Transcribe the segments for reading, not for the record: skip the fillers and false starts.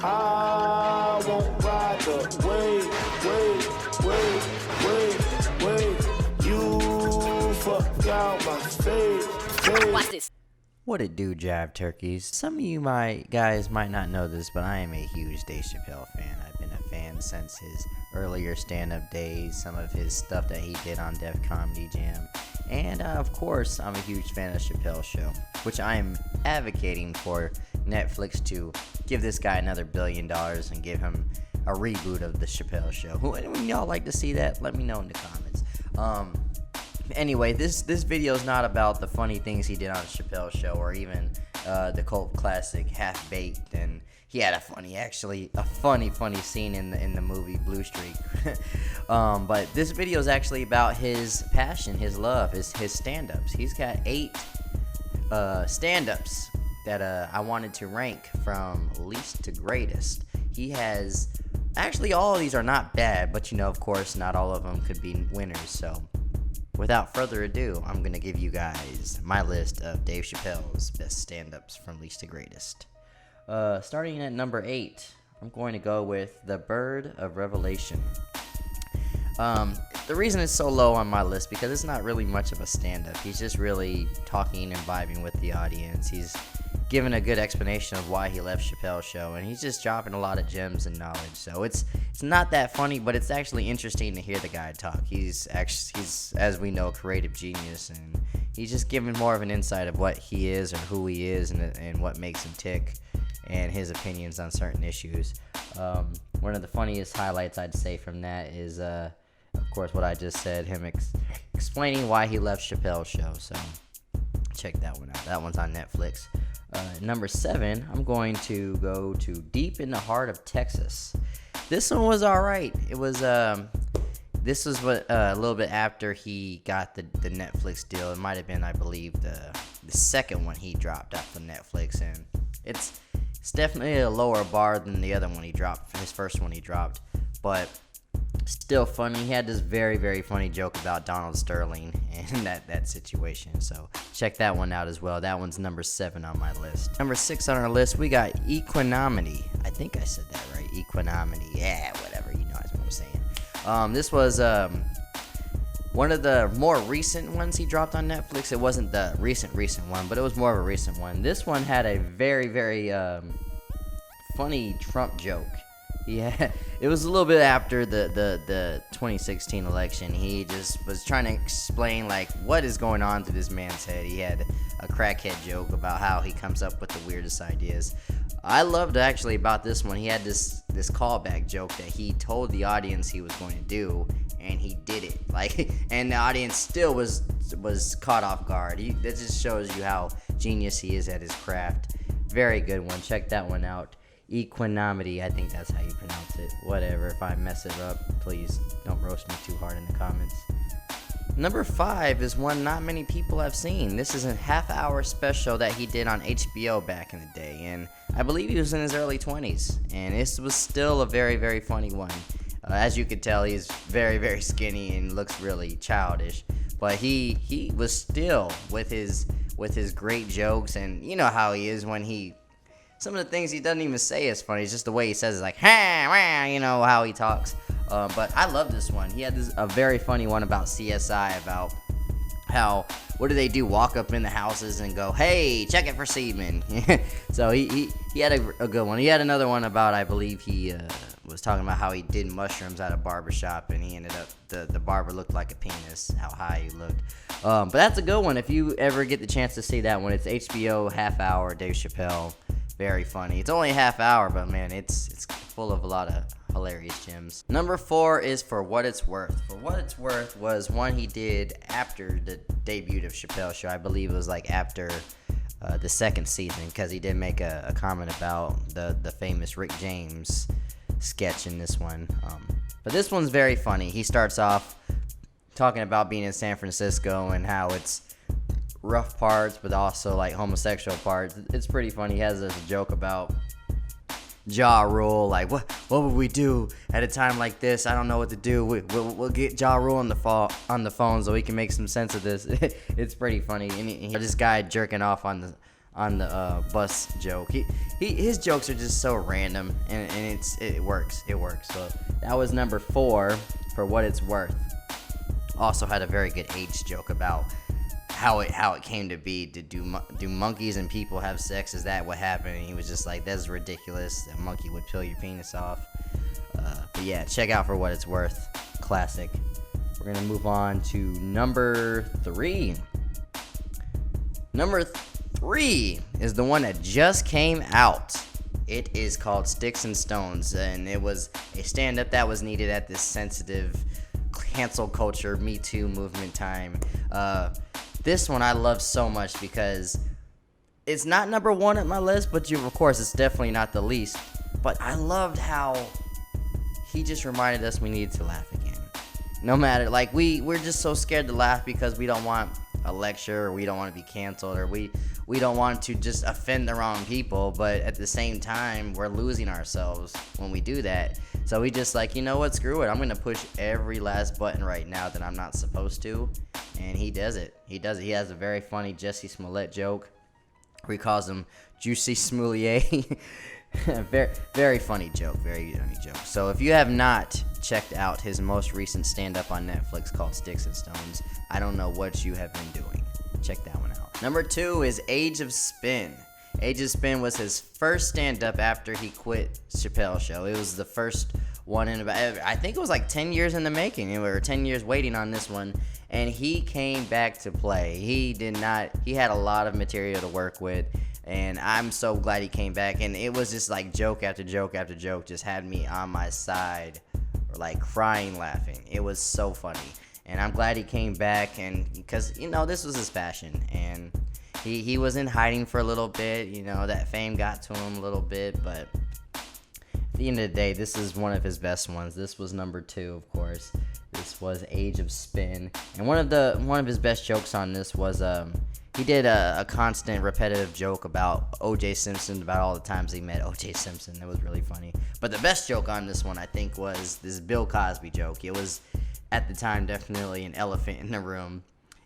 I won't ride the wave. You fuck out my face. Watch this. What it do, Jive Turkeys? Some of you guys might not know this, but I am a huge Dave Chappelle fan. I've been a fan since his earlier stand-up days, some of his stuff that he did on Def Comedy Jam, and of course, I'm a huge fan of Chappelle's show, which I am advocating for Netflix to give this guy another $1 billion and give him a reboot of the Chappelle show. Would y'all like to see that? Let me know in the comments. Anyway, this video is not about the funny things he did on Chappelle's show or even the cult classic Half Baked, and he had a funny scene in the movie Blue Streak. But this video is actually about his passion, his love, his stand-ups. He's got 8 stand-ups that I wanted to rank from least to greatest. He has actually, all of these are not bad, but of course not all of them could be winners. So without further ado, I'm gonna give you guys my list of Dave Chappelle's best stand-ups from least to greatest. Starting at number 8, I'm going to go with The Bird of Revelation. The reason it's so low on my list because it's not really much of a stand-up. He's just really talking and vibing with the audience. He's giving a good explanation of why he left Chappelle's show, and he's just dropping a lot of gems and knowledge. So it's not that funny, but it's actually interesting to hear the guy talk. He's as we know, a creative genius, and he's just giving more of an insight of what he is or who he is and what makes him tick and his opinions on certain issues. One of the funniest highlights I'd say from that is of course what I just said, him explaining why he left Chappelle's show. So check that one out. That one's on Netflix. Number 7, I'm going to go to Deep in the Heart of Texas. This one was alright. It was this was a little bit after he got the Netflix deal. It might have been, I believe, the second one he dropped off of Netflix, and it's definitely a lower bar than the other one he dropped, his first one he dropped, but still funny. He had this very, very funny joke about Donald Sterling and that situation. So check that one out as well. That one's number 7 on my list. Number 6 on our list, we got Equinox. I think I said that right. Equinox. Yeah, whatever. You know what I'm saying. This was one of the more recent ones he dropped on Netflix. It wasn't the recent one, but it was more of a recent one. This one had a very, very funny Trump joke. Yeah, it was a little bit after the 2016 election. He just was trying to explain what is going on through this man's head. He had a crackhead joke about how he comes up with the weirdest ideas. I loved actually about this one. He had this callback joke that he told the audience he was going to do, and he did it. And the audience still was caught off guard. That just shows you how genius he is at his craft. Very good one. Check that one out. Equinox, I think that's how you pronounce it. Whatever, if I mess it up, please don't roast me too hard in the comments. Number 5 is one not many people have seen. This is a half-hour special that he did on HBO back in the day, and I believe he was in his early 20s, and this was still a very, very funny one. As you can tell, he's very, very skinny and looks really childish, but he was still with his great jokes, and you know how he is when some of the things he doesn't even say is funny. It's just the way he says it, like, how he talks. But I love this one. He had a very funny one about CSI, about how, what do they do? Walk up in the houses and go, hey, check it for semen. So he had a good one. He had another one about, I believe he was talking about how he did mushrooms at a barbershop, and he ended up, the barber looked like a penis, how high he looked. But that's a good one. If you ever get the chance to see that one, it's HBO, half-hour, Dave Chappelle. Very funny. It's only a half hour, but man, it's full of a lot of hilarious gems. Number 4 is For What It's Worth. For What It's Worth was one he did after the debut of Chappelle's show. I believe it was after the second season, because he did make a comment about the famous Rick James sketch in this one. But this one's very funny. He starts off talking about being in San Francisco and how it's rough parts, but also homosexual parts. It's pretty funny. He has this joke about Ja Rule, what would we do at a time like this? I don't know what to do. We'll get Ja Rule on the phone so we can make some sense of this. It's pretty funny. And this guy jerking off on on the bus joke. His jokes are just so random, and it works. So that was number 4 for what it's worth. Also had a very good age joke about how it came to be. To do monkeys and people have sex? Is that what happened? And he was just like, that's ridiculous. A monkey would peel your penis off. But yeah, check out For What It's Worth. Classic. We're gonna move on to number 3. Number 3 is the one that just came out. It is called Sticks and Stones, and it was a stand-up that was needed at this sensitive cancel culture Me Too movement time. This one I love so much because it's not number 1 at my list, but of course it's definitely not the least. But I loved how he just reminded us we needed to laugh again. No matter, like, we're just so scared to laugh because we don't want a lecture, or we don't want to be canceled, or we don't want to just offend the wrong people, but at the same time we're losing ourselves when we do that. So we just like, you know what, screw it, I'm gonna push every last button right now that I'm not supposed to. And he does it. He has a very funny Jesse Smollett joke where he calls him Juicy Smoulier. very, very funny joke. Very funny joke. So if you have not checked out his most recent stand-up on Netflix called Sticks and Stones, I don't know what you have been doing. Check that one out. Number 2 is Age of Spin. Age of Spin was his first stand-up after he quit Chappelle show. It was the first one in about, I think it was like 10 years in the making. We were 10 years waiting on this one, and he came back to play. He had a lot of material to work with, and I'm so glad he came back. And it was just like joke after joke after joke just had me on my side, like crying laughing. It was so funny, and I'm glad he came back, and because this was his passion, and he was in hiding for a little bit. That fame got to him a little bit, but at the end of the day, this is one of his best ones. This was number 2, of course. This was Age of Spin, and one of his best jokes on this was he did a constant repetitive joke about O.J. Simpson, about all the times he met O.J. Simpson. That was really funny. But the best joke on this one, I think, was this Bill Cosby joke. It was, at the time, definitely an elephant in the room.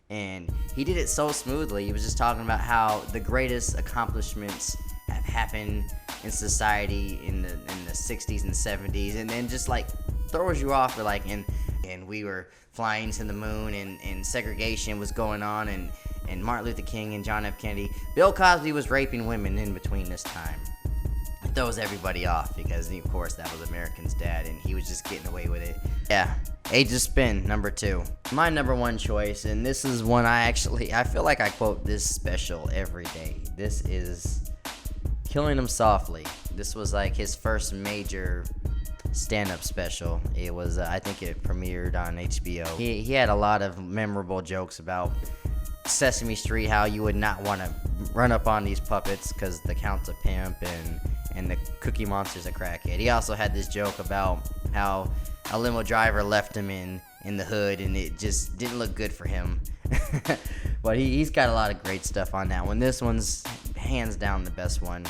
And he did it so smoothly. He was just talking about how the greatest accomplishments have happened in society in the 60s and 70s. And then just, like, throws you off. And we were flying to the moon, and segregation was going on, and Martin Luther King and John F. Kennedy. Bill Cosby was raping women in between this time. It throws everybody off because, of course, that was American's dad, and he was just getting away with it. Yeah, Age of Spin, number 2. My number 1 choice, and this is one I feel like I quote this special every day. This is Killing Him Softly. This was like his first major stand-up special. It was, I think it premiered on HBO. He had a lot of memorable jokes about Sesame Street, how you would not want to run up on these puppets because the Count's a pimp and the Cookie Monster's a crackhead. He also had this joke about how a limo driver left him in the hood, and it just didn't look good for him. But he's got a lot of great stuff on that one. This one's hands down the best one.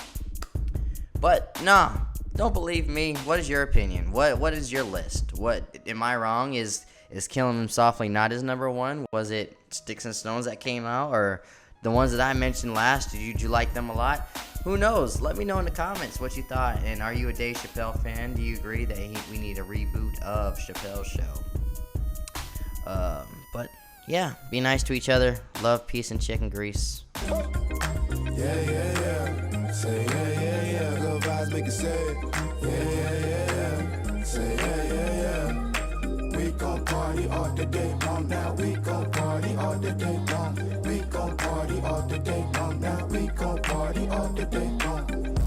But nah, don't believe me. What is your opinion? What is your list? What am I wrong? Is Killing Him Softly not his number 1? Was it Sticks and Stones that came out, or the ones that I mentioned last? Did you like them a lot? Who knows? Let me know in the comments what you thought. And are you a Dave Chappelle fan? Do you agree that we need a reboot of Chappelle's show? But yeah, be nice to each other. Love, peace, and chicken grease. Yeah, yeah, yeah. Say yeah, yeah, yeah. Good vibes make it say yeah, yeah, yeah. Say yeah, yeah, yeah. We gon' party all the day long now. We gon' party all the day long. We gon' party all the day long now. We gon' party all the day long.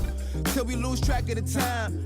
Till we lose track of the time.